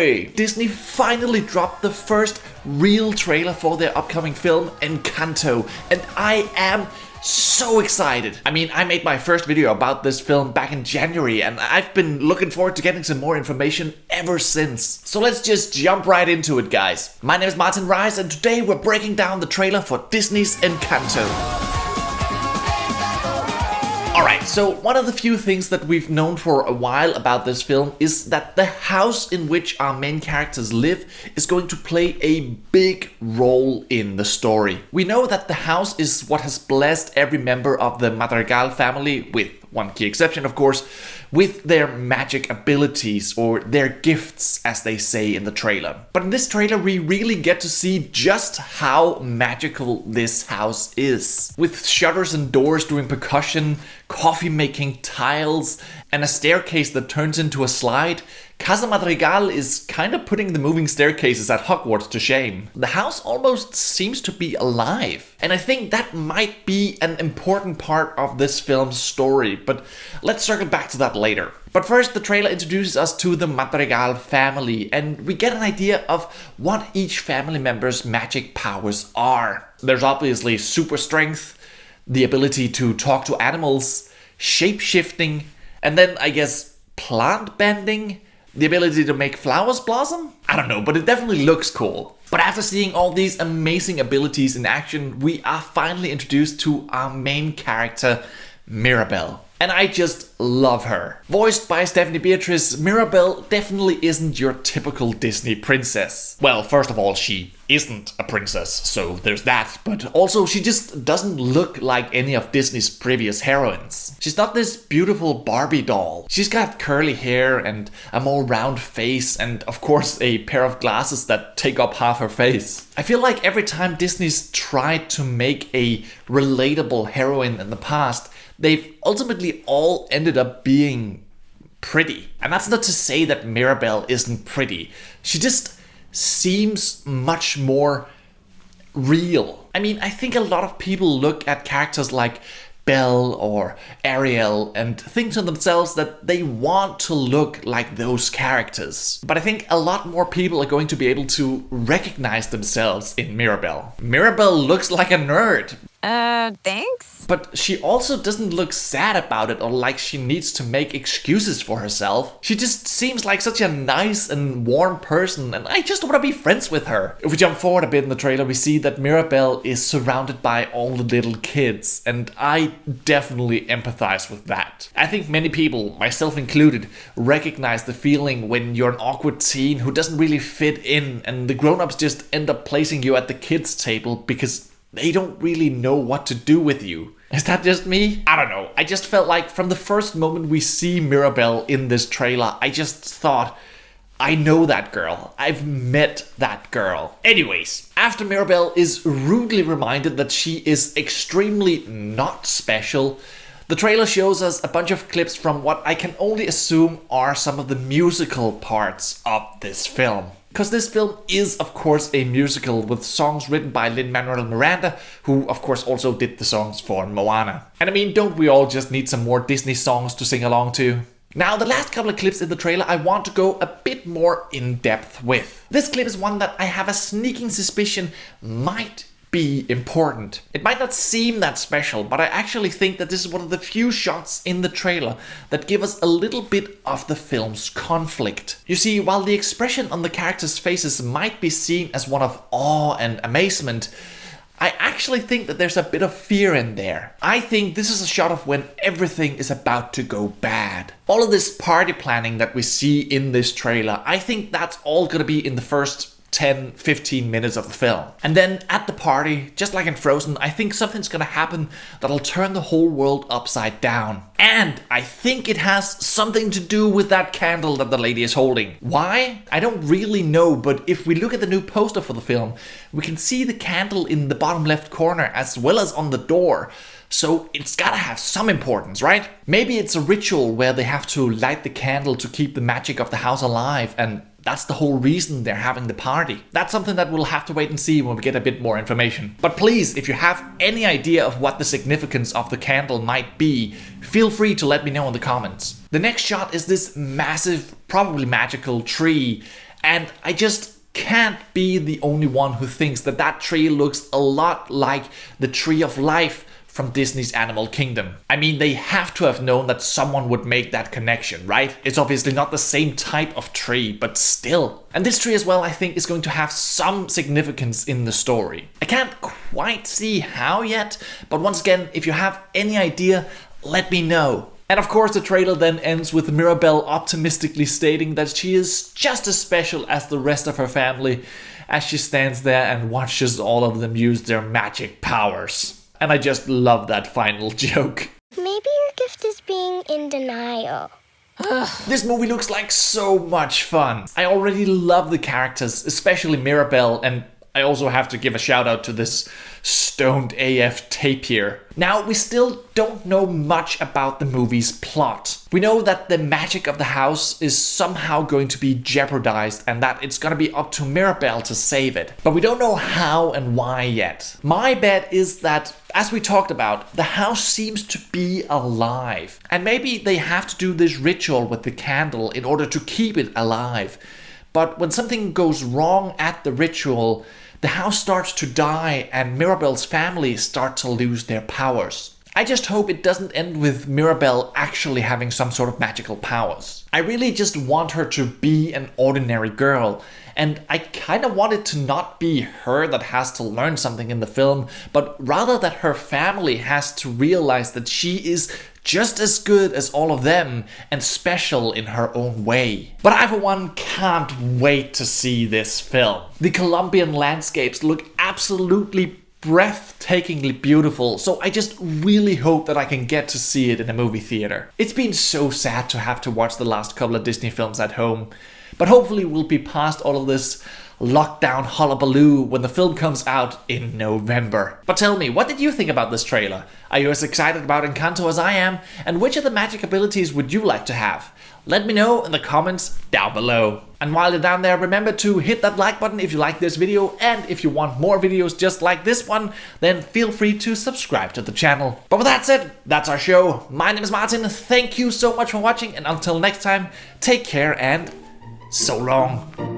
way! Disney finally dropped the first real trailer for their upcoming film, Encanto, and I am so excited. I mean, I made my first video about this film back in January, and I've been looking forward to getting some more information ever since. So let's just jump right into it, guys. My name is Martin Riise, and today we're breaking down the trailer for Disney's Encanto. Alright, so one of the few things that we've known for a while about this film is that the house in which our main characters live is going to play a big role in the story. We know that the house is what has blessed every member of the Madrigal family, with one key exception of course, with their magic abilities, or their gifts as they say in the trailer. But in this trailer we really get to see just how magical this house is. With shutters and doors doing percussion, coffee making tiles, and a staircase that turns into a slide, Casa Madrigal is kind of putting the moving staircases at Hogwarts to shame. The house almost seems to be alive. And I think that might be an important part of this film's story, but let's circle back to that later. But first, the trailer introduces us to the Madrigal family, and we get an idea of what each family member's magic powers are. There's obviously super strength, the ability to talk to animals, shape-shifting, and then I guess plant bending, the ability to make flowers blossom? I don't know, but it definitely looks cool. But after seeing all these amazing abilities in action, we are finally introduced to our main character, Mirabel. And I just love her. Voiced by Stephanie Beatrice, Mirabel definitely isn't your typical Disney princess. Well, first of all, she isn't a princess, so there's that. But also, she just doesn't look like any of Disney's previous heroines. She's not this beautiful Barbie doll. She's got curly hair and a more round face, and of course a pair of glasses that take up half her face. I feel like every time Disney's tried to make a relatable heroine in the past, they've ultimately all ended up being pretty. And that's not to say that Mirabel isn't pretty. She just seems much more real. I mean, I think a lot of people look at characters like Belle or Ariel and think to themselves that they want to look like those characters. But I think a lot more people are going to be able to recognize themselves in Mirabel. Mirabel looks like a nerd. Thanks? But she also doesn't look sad about it or like she needs to make excuses for herself. She just seems like such a nice and warm person, and I just want to be friends with her. If we jump forward a bit in the trailer, we see that Mirabel is surrounded by all the little kids, and I definitely empathize with that. I think many people, myself included, recognize the feeling when you're an awkward teen who doesn't really fit in, and the grown-ups just end up placing you at the kids' table because they don't really know what to do with you. Is that just me? I don't know. I just felt like from the first moment we see Mirabel in this trailer, I just thought, I know that girl. I've met that girl. Anyways, after Mirabel is rudely reminded that she is extremely not special, the trailer shows us a bunch of clips from what I can only assume are some of the musical parts of this film. Because this film is, of course, a musical with songs written by Lin-Manuel-Miranda, who, of course, also did the songs for Moana. And I mean, don't we all just need some more Disney songs to sing along to? Now, the last couple of clips in the trailer I want to go a bit more in depth with. This clip is one that I have a sneaking suspicion might be important. It might not seem that special, but I actually think that this is one of the few shots in the trailer that give us a little bit of the film's conflict. You see, while the expression on the characters' faces might be seen as one of awe and amazement, I actually think that there's a bit of fear in there. I think this is a shot of when everything is about to go bad. All of this party planning that we see in this trailer, I think that's all gonna be in the first 10-15 minutes of the film. And then at the party, just like in Frozen, I think something's gonna happen that'll turn the whole world upside down. And I think it has something to do with that candle that the lady is holding. Why? I don't really know, but if we look at the new poster for the film, we can see the candle in the bottom left corner as well as on the door. So it's gotta have some importance, right? Maybe it's a ritual where they have to light the candle to keep the magic of the house alive, and that's the whole reason they're having the party. That's something that we'll have to wait and see when we get a bit more information. But please, if you have any idea of what the significance of the candle might be, feel free to let me know in the comments. The next shot is this massive, probably magical tree, and I just can't be the only one who thinks that that tree looks a lot like the Tree of Life from Disney's Animal Kingdom. I mean, they have to have known that someone would make that connection, right? It's obviously not the same type of tree, but still. And this tree as well, I think, is going to have some significance in the story. I can't quite see how yet, but once again, if you have any idea, let me know. And of course, the trailer then ends with Mirabel optimistically stating that she is just as special as the rest of her family as she stands there and watches all of them use their magic powers. And I just love that final joke. Maybe your gift is being in denial. This movie looks like so much fun. I already love the characters, especially Mirabel, and I also have to give a shout out to this stoned AF tapir. Now, we still don't know much about the movie's plot. We know that the magic of the house is somehow going to be jeopardized and that it's gonna be up to Mirabel to save it. But we don't know how and why yet. My bet is that, as we talked about, the house seems to be alive. And maybe they have to do this ritual with the candle in order to keep it alive. But when something goes wrong at the ritual, the house starts to die and Mirabel's family start to lose their powers. I just hope it doesn't end with Mirabel actually having some sort of magical powers. I really just want her to be an ordinary girl, and I kind of want it to not be her that has to learn something in the film, but rather that her family has to realize that she is just as good as all of them and special in her own way. But I for one can't wait to see this film. The Colombian landscapes look absolutely breathtakingly beautiful, so I just really hope that I can get to see it in a movie theater. It's been so sad to have to watch the last couple of Disney films at home, but hopefully we'll be past all of this lockdown hullabaloo when the film comes out in November. But tell me, what did you think about this trailer? Are you as excited about Encanto as I am? And which of the magic abilities would you like to have? Let me know in the comments down below. And while you're down there, remember to hit that like button if you like this video, and if you want more videos just like this one, then feel free to subscribe to the channel. But with that said, that's our show. My name is Martin, thank you so much for watching, and until next time, take care and so long.